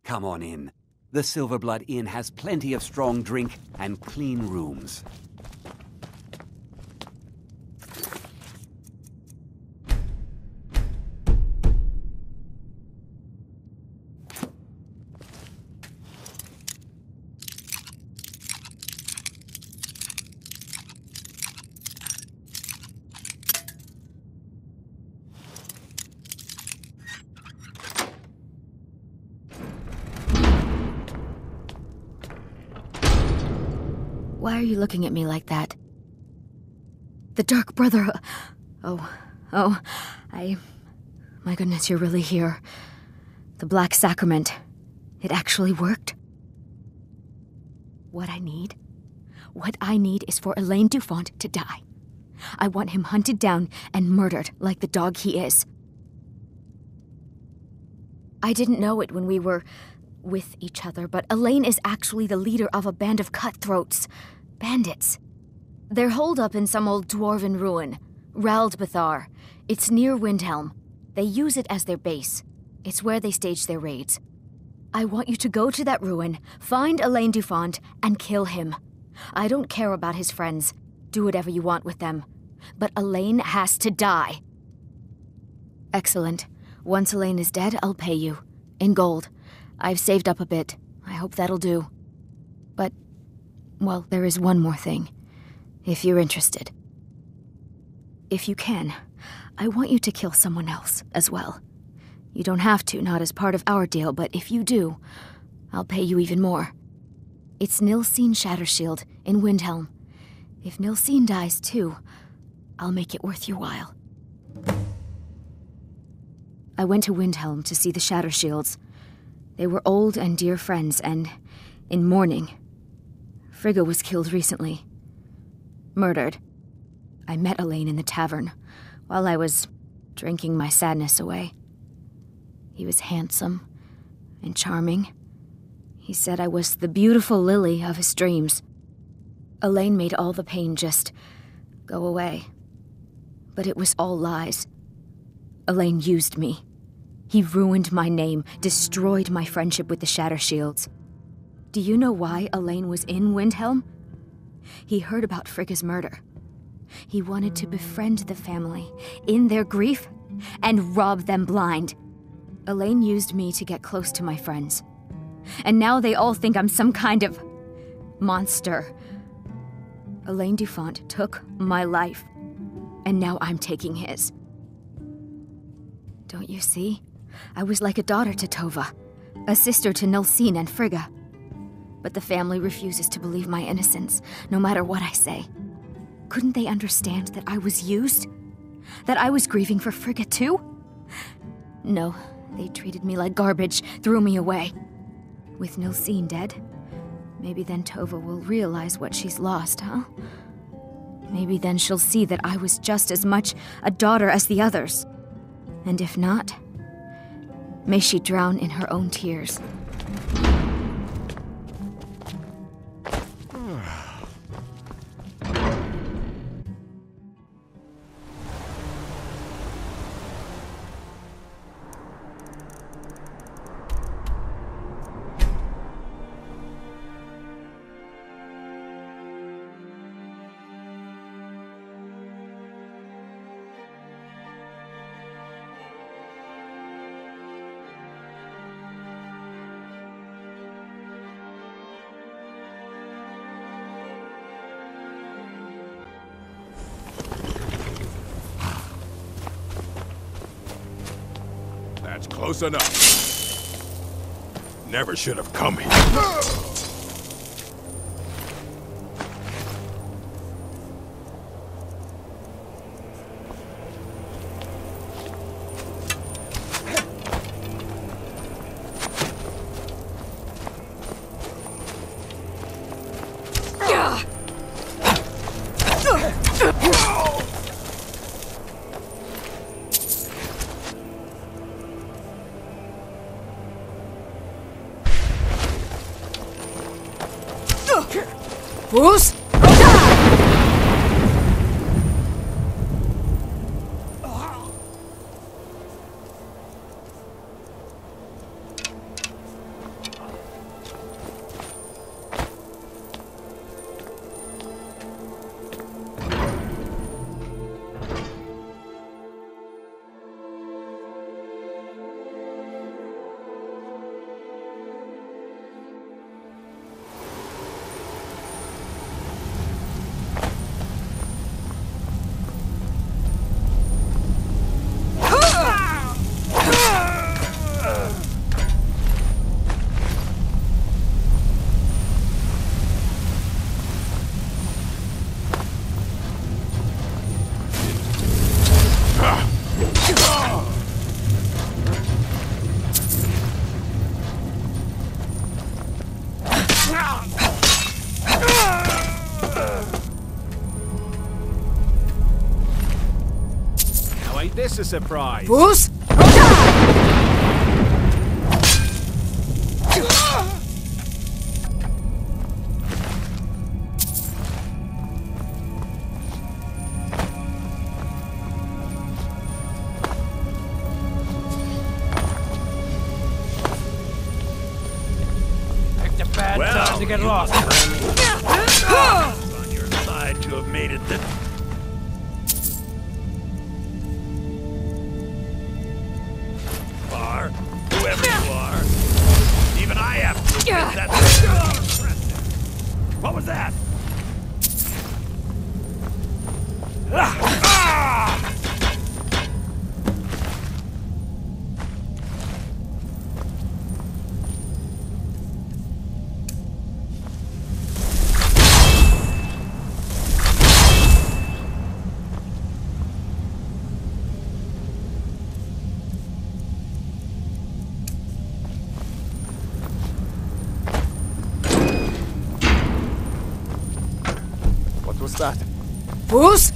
Come on in. The Silverblood Inn has plenty of strong drink and clean rooms. Why are you looking at me like that? The Dark Brother... My goodness, you're really here. The Black Sacrament. It actually worked. What I need is for Elaine Dufont to die. I want him hunted down and murdered like the dog he is. I didn't know it when we were with each other, but Elaine is actually the leader of a band of cutthroats. Bandits. They're holed up in some old dwarven ruin, Raldbathar. It's near Windhelm. They use it as their base. It's where they stage their raids. I want you to go to that ruin, find Elaine Dufont, and kill him. I don't care about his friends. Do whatever you want with them. But Elaine has to die. Excellent. Once Elaine is dead, I'll pay you. In gold. I've saved up a bit. I hope that'll do. But, well, there is one more thing. If you're interested. If you can, I want you to kill someone else as well. You don't have to, not as part of our deal, but if you do, I'll pay you even more. It's Nilsine Shattershield in Windhelm. If Nilsine dies too, I'll make it worth your while. I went to Windhelm to see the Shattershields. They were old and dear friends, and in mourning. Frigga was killed recently. Murdered. I met Elaine in the tavern, while I was drinking my sadness away. He was handsome and charming. He said I was the beautiful lily of his dreams. Elaine made all the pain just go away. But it was all lies. Elaine used me. He ruined my name, destroyed my friendship with the Shattershields. Do you know why Elaine was in Windhelm? He heard about Frigga's murder. He wanted to befriend the family in their grief and rob them blind. Elaine used me to get close to my friends. And now they all think I'm some kind of monster. Elaine Dufont took my life, and now I'm taking his. Don't you see? I was like a daughter to Tova, a sister to Nilsine and Frigga. But the family refuses to believe my innocence, no matter what I say. Couldn't they understand that I was used? That I was grieving for Frigga too? No, they treated me like garbage, threw me away. With Nilsine dead, maybe then Tova will realize what she's lost, huh? Maybe then she'll see that I was just as much a daughter as the others. And if not, may she drown in her own tears. That's close enough. Never should have come here. Bruce? make this a surprise. Boost! Picked a bad time to get lost. On your side to have made it this. Far, whoever you are, even I have to admit that's impressive. What was that? What was that? Boost!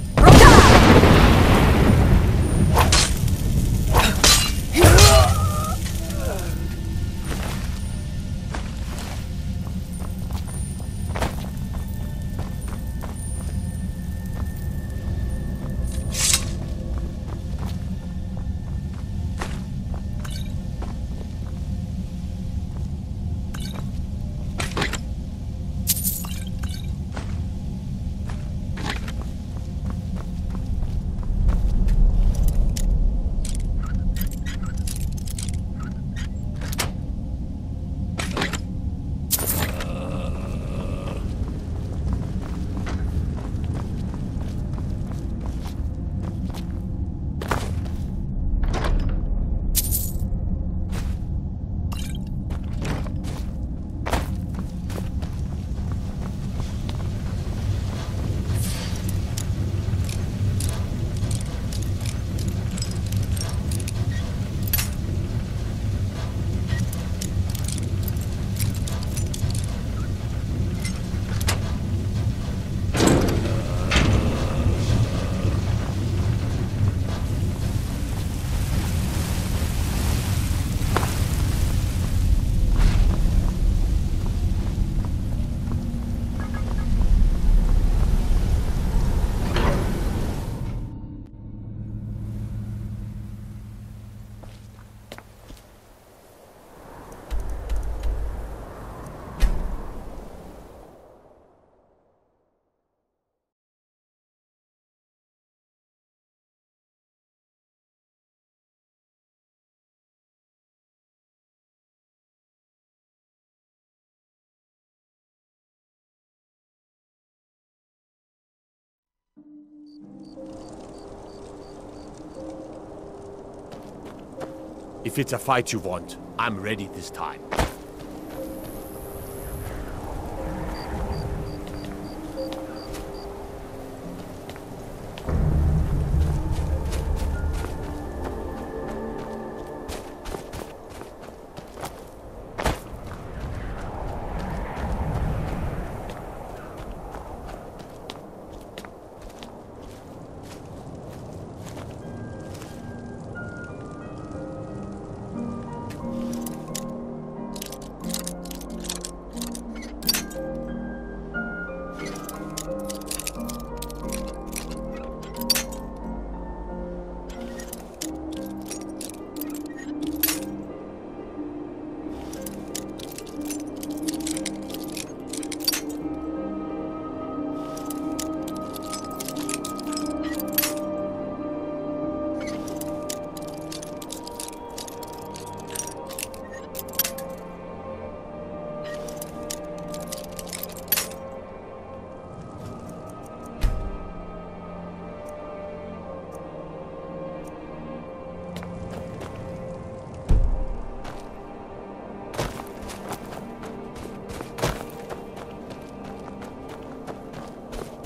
If it's a fight you want, I'm ready this time.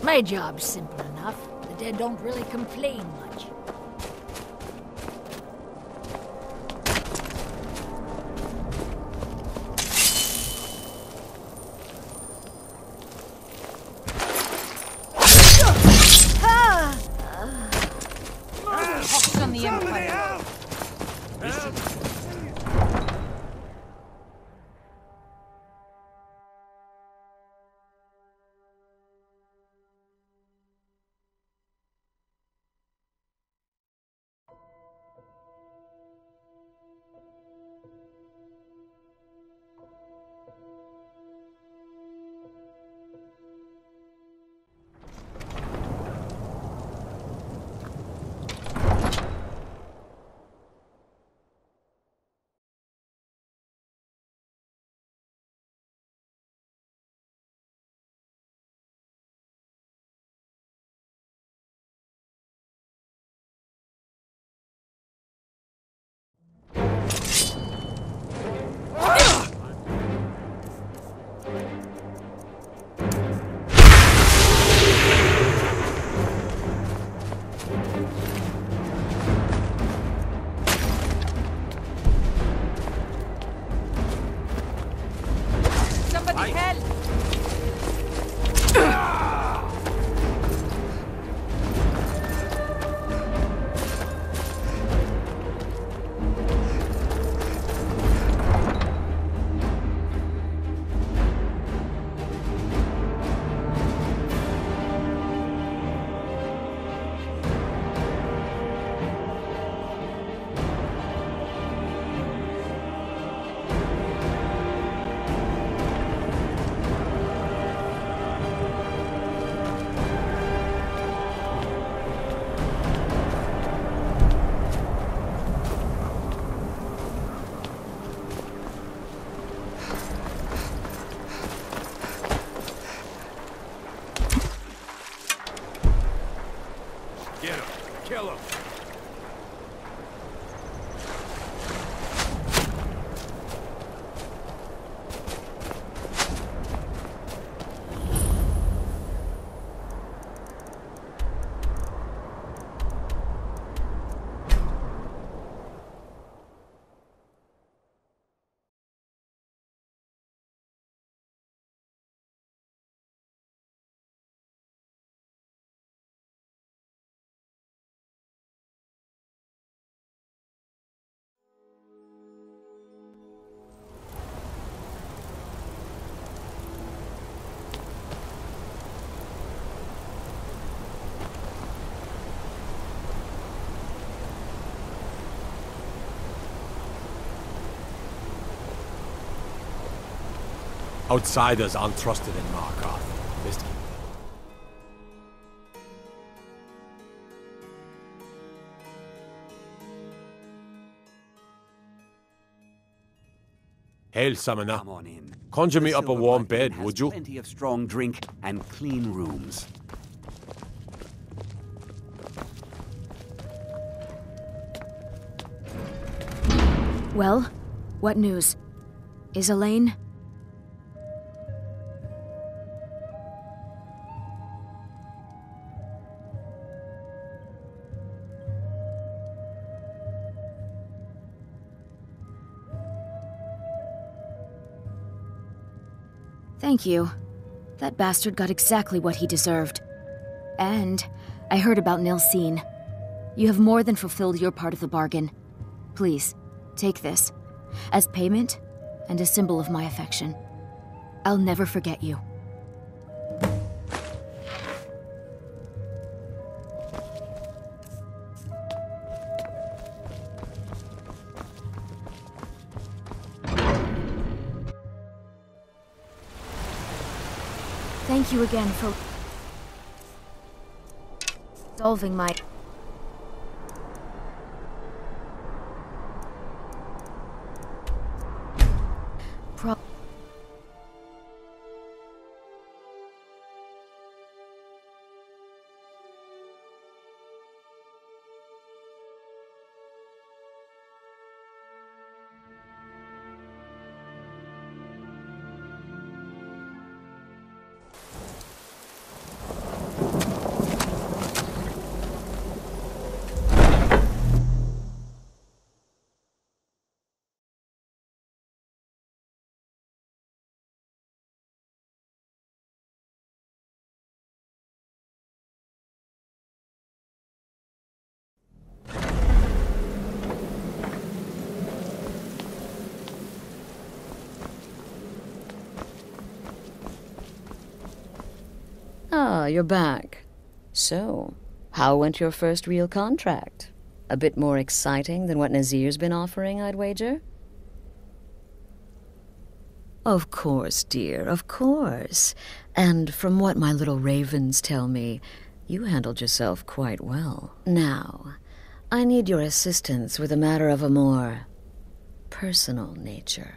My job's simple enough. The dead don't really complain much. Hawks on the kill him. Outsiders aren't trusted in Markarth, Mr. Hail, summoner. Come on in. Conjure me The up a Silver warm Blood Inn bed, has would you? Plenty of strong drink and clean rooms. Well, what news? Is Elaine? Thank you. That bastard got exactly what he deserved. And I heard about Nilsine. You have more than fulfilled your part of the bargain. Please, take this, as payment and a symbol of my affection. I'll never forget you. Thank you again for solving my... Ah, you're back. So, how went your first real contract? A bit more exciting than what Nazir's been offering, I'd wager? Of course, dear, of course. And from what my little ravens tell me, you handled yourself quite well. Now, I need your assistance with a matter of a more personal nature.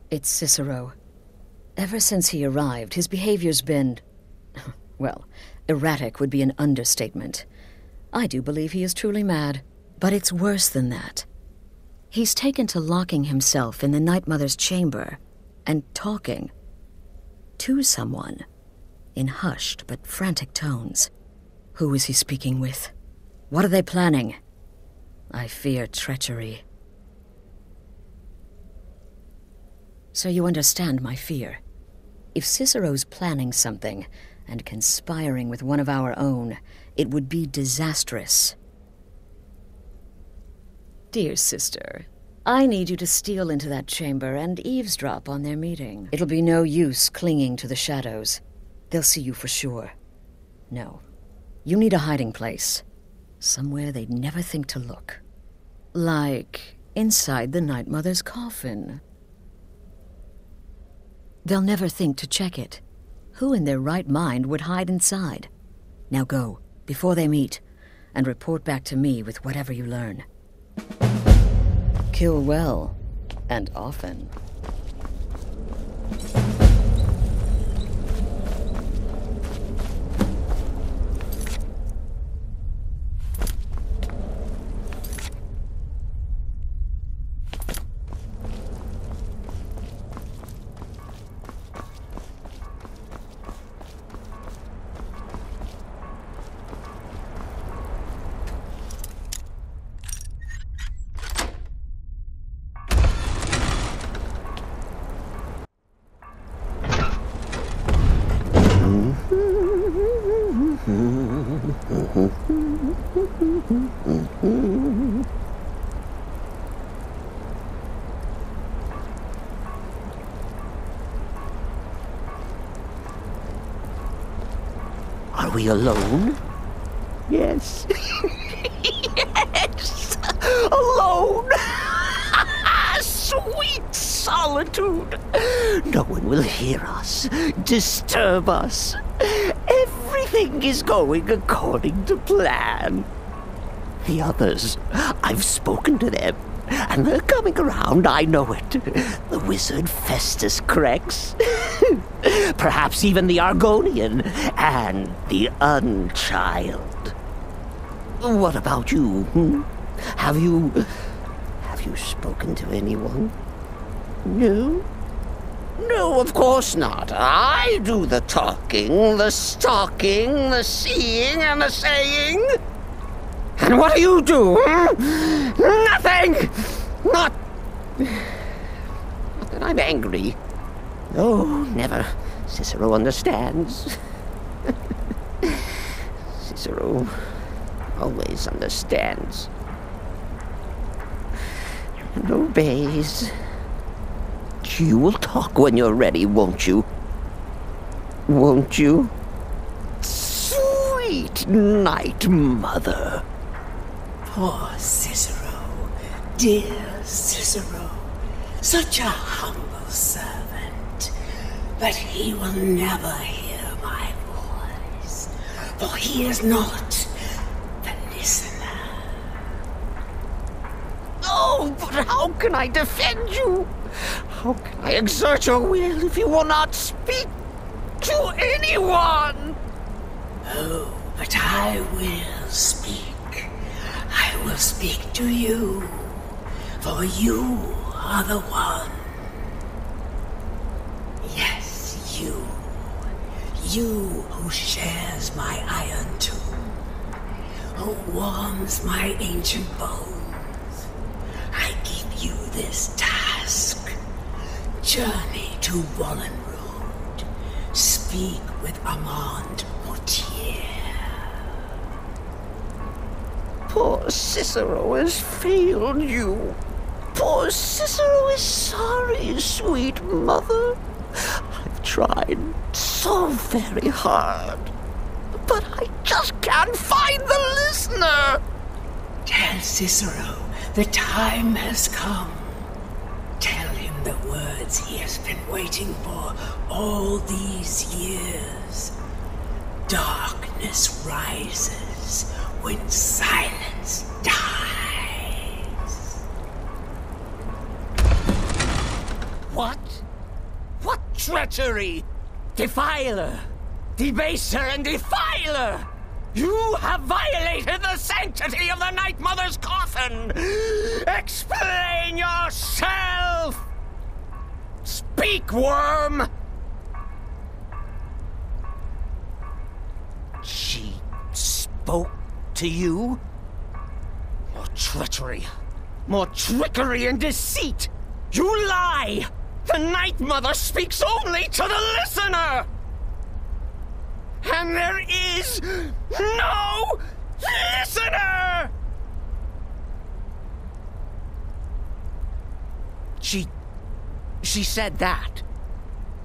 It's Cicero. Ever since he arrived, his behavior's been... well, erratic would be an understatement. I do believe he is truly mad, but it's worse than that. He's taken to locking himself in the Night Mother's chamber and talking to someone in hushed but frantic tones. Who is he speaking with? What are they planning? I fear treachery. So you understand my fear. If Cicero's planning something and conspiring with one of our own, it would be disastrous. Dear sister, I need you to steal into that chamber and eavesdrop on their meeting. It'll be no use clinging to the shadows. They'll see you for sure. No, you need a hiding place. Somewhere they'd never think to look. Like inside the Night Mother's coffin. They'll never think to check it. Who in their right mind would hide inside? Now go, before they meet, and report back to me with whatever you learn. Kill well, and often. Are we alone? Yes. Yes! Alone! Sweet solitude! No one will hear us, disturb us. Everything is going according to plan. The others, I've spoken to them, and they're coming around, I know it. The wizard Festus Crex. Perhaps even the Argonian and the Unchild. What about you? Have you spoken to anyone? No? No, of course not. I do the talking, the stalking, the seeing, and the saying. And what do you do? Nothing! Not that I'm angry. No, never. Cicero understands. Cicero always understands. And obeys. You will talk when you're ready, won't you? Won't you? Sweet night, Mother. Poor Cicero, dear Cicero, such a humble servant, but he will never hear my voice, for he is not the listener. Oh, but how can I defend you? How can I exert your will if you will not speak to anyone? Oh, but I will speak. I will speak to you, for you are the one. Yes, you. You who shares my iron tomb, who warms my ancient bones. I give you this task. Journey to Wallenrood. Speak with Armand Mortier. Poor Cicero has failed you. Poor Cicero is sorry, sweet mother. I've tried so very hard, but I just can't find the listener. Tell Cicero the time has come. Tell him the words he has been waiting for all these years. Darkness rises when silence dies. What? What treachery? Defiler! Debaser and defiler! You have violated the sanctity of the Night Mother's coffin! Explain yourself! Speak, worm! She spoke to you? More treachery, more trickery and deceit! You lie! The Night Mother speaks only to the listener! And there is no listener! She said that.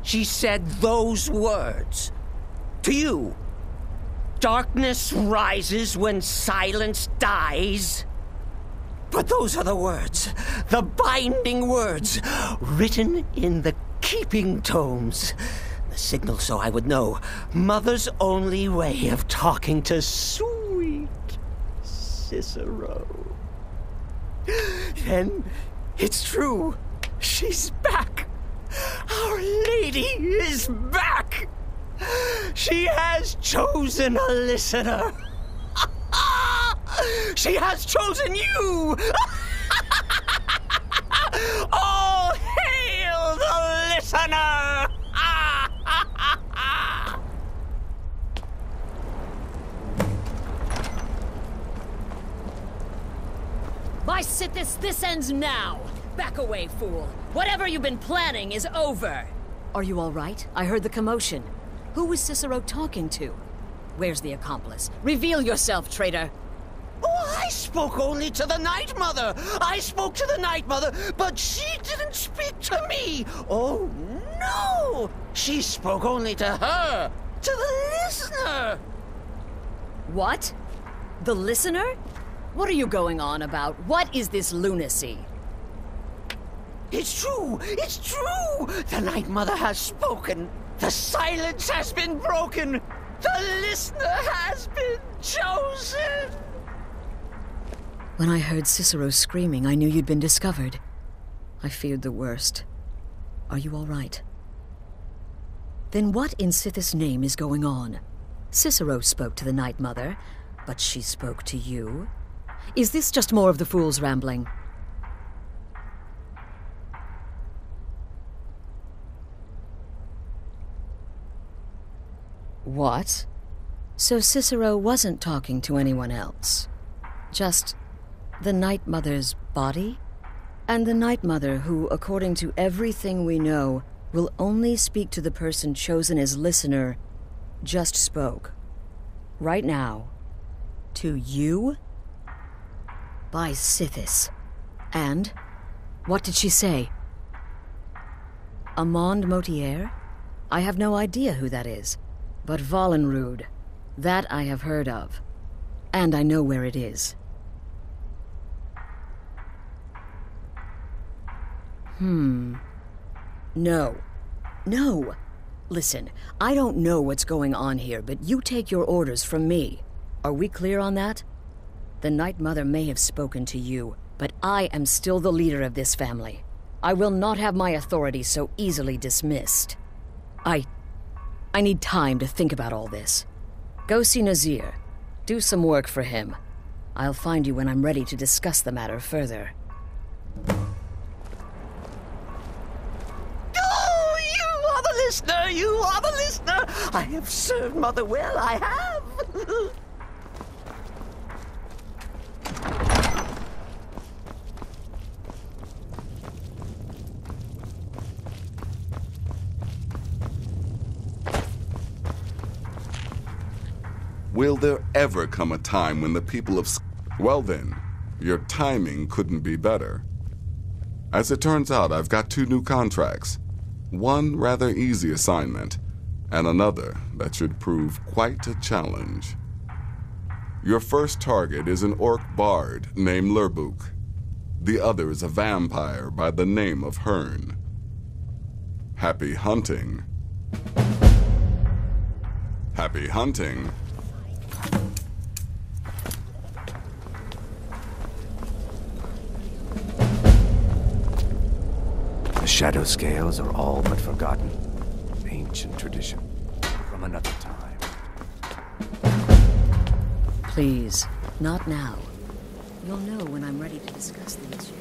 She said those words. To you. Darkness rises when silence dies. But those are the words, the binding words, written in the keeping tomes. The signal so I would know. Mother's only way of talking to sweet Cicero. Then it's true. She's back. Our Lady is back. She has chosen a listener. She has chosen you. All hail the listener. By Sithis, this ends now! Back away, fool! Whatever you've been planning is over! Are you all right? I heard the commotion. Who was Cicero talking to? Where's the accomplice? Reveal yourself, traitor! Oh, I spoke only to the Night Mother. I spoke to the Night Mother, but she didn't speak to me. Oh, no! She spoke only to her, to the listener. What? The listener? What are you going on about? What is this lunacy? It's true! It's true! The Night Mother has spoken. The silence has been broken. The listener has been chosen. When I heard Cicero screaming, I knew you'd been discovered. I feared the worst. Are you all right? Then what in Sithis' name is going on? Cicero spoke to the Night Mother, but she spoke to you? Is this just more of the fool's rambling? What? So Cicero wasn't talking to anyone else? Just the Night Mother's body? And the Night Mother, who, according to everything we know, will only speak to the person chosen as listener, just spoke. Right now. To you? By Sithis. And? What did she say? Amand Motier? I have no idea who that is. But Valenrud, that I have heard of. And I know where it is. No. No! Listen, I don't know what's going on here, but you take your orders from me. Are we clear on that? The Night Mother may have spoken to you, but I am still the leader of this family. I will not have my authority so easily dismissed. I need time to think about all this. Go see Nazir. Do some work for him. I'll find you when I'm ready to discuss the matter further. Oh, you are the listener! You are the listener! I have served Mother well, I have! Will there ever come a time when the people of... Well then, your timing couldn't be better. As it turns out, I've got 2 new contracts. One rather easy assignment, and another that should prove quite a challenge. Your first target is an orc bard named Lurbuk. The other is a vampire by the name of Hern. Happy hunting. Happy hunting. The shadow scales are all but forgotten. Ancient tradition from another time. Please, not now. You'll know when I'm ready to discuss the issue.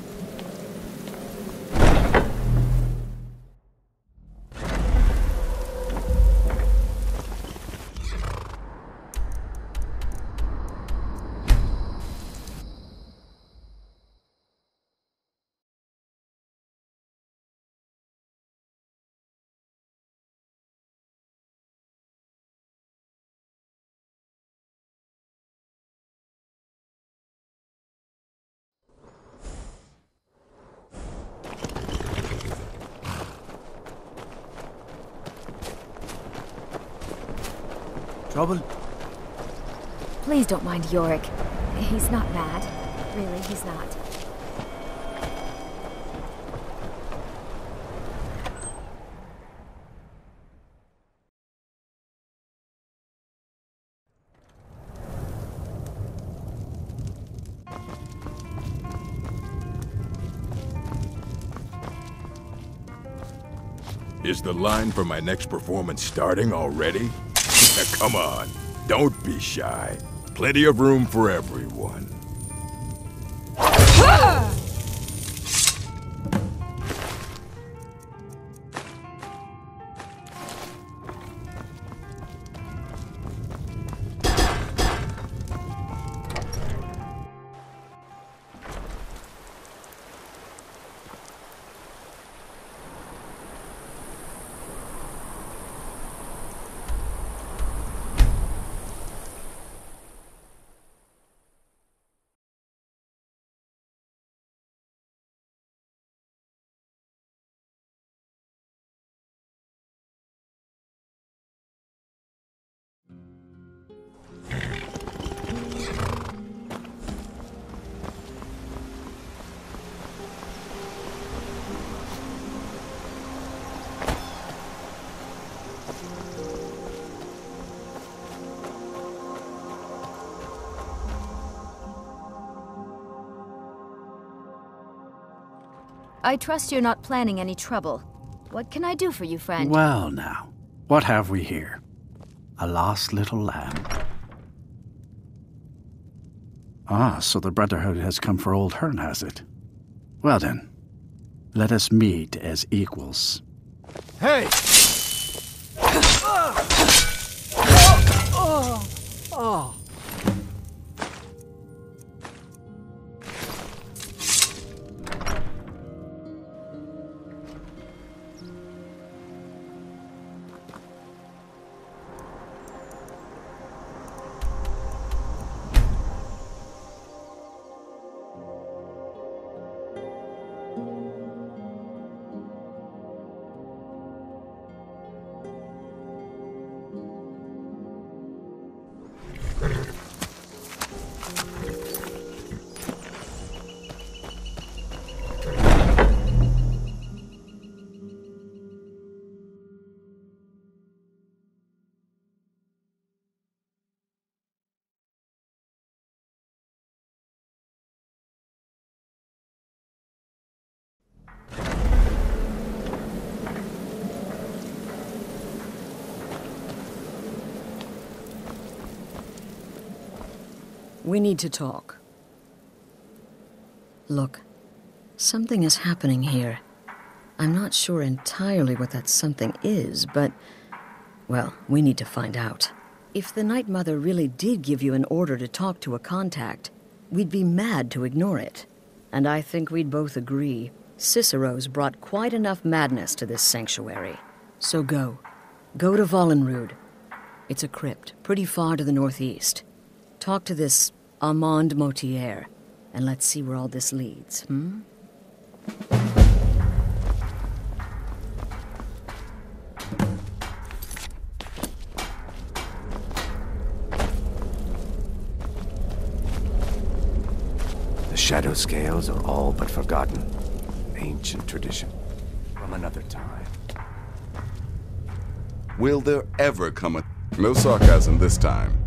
Trouble? Please don't mind Yorick. He's not mad. Really, he's not. Is the line for my next performance starting already? Come on, don't be shy. Plenty of room for everyone. I trust you're not planning any trouble. What can I do for you, friend? Well now, what have we here? A lost little lamb. Ah, so the Brotherhood has come for old Hern, has it? Well then, let us meet as equals. Hey! We need to talk. Look, something is happening here. I'm not sure entirely what that something is, but, well, we need to find out. If the Night Mother really did give you an order to talk to a contact, we'd be mad to ignore it. And I think we'd both agree, Cicero's brought quite enough madness to this sanctuary. So go. Go to Vollenrud. It's a crypt, pretty far to the northeast. Talk to this Armand Motier, and let's see where all this leads, The shadow scales are all but forgotten. Ancient tradition from another time. Will there ever come a... No sarcasm this time.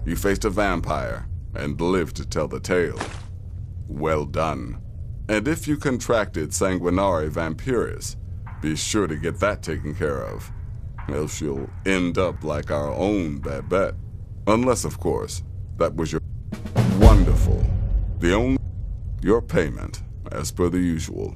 You faced a vampire and lived to tell the tale. Well done. And if you contracted Sanguinare Vampiris, be sure to get that taken care of. Else you'll end up like our own Babette. Unless, of course, that was your... Wonderful. The only... Your payment, as per the usual.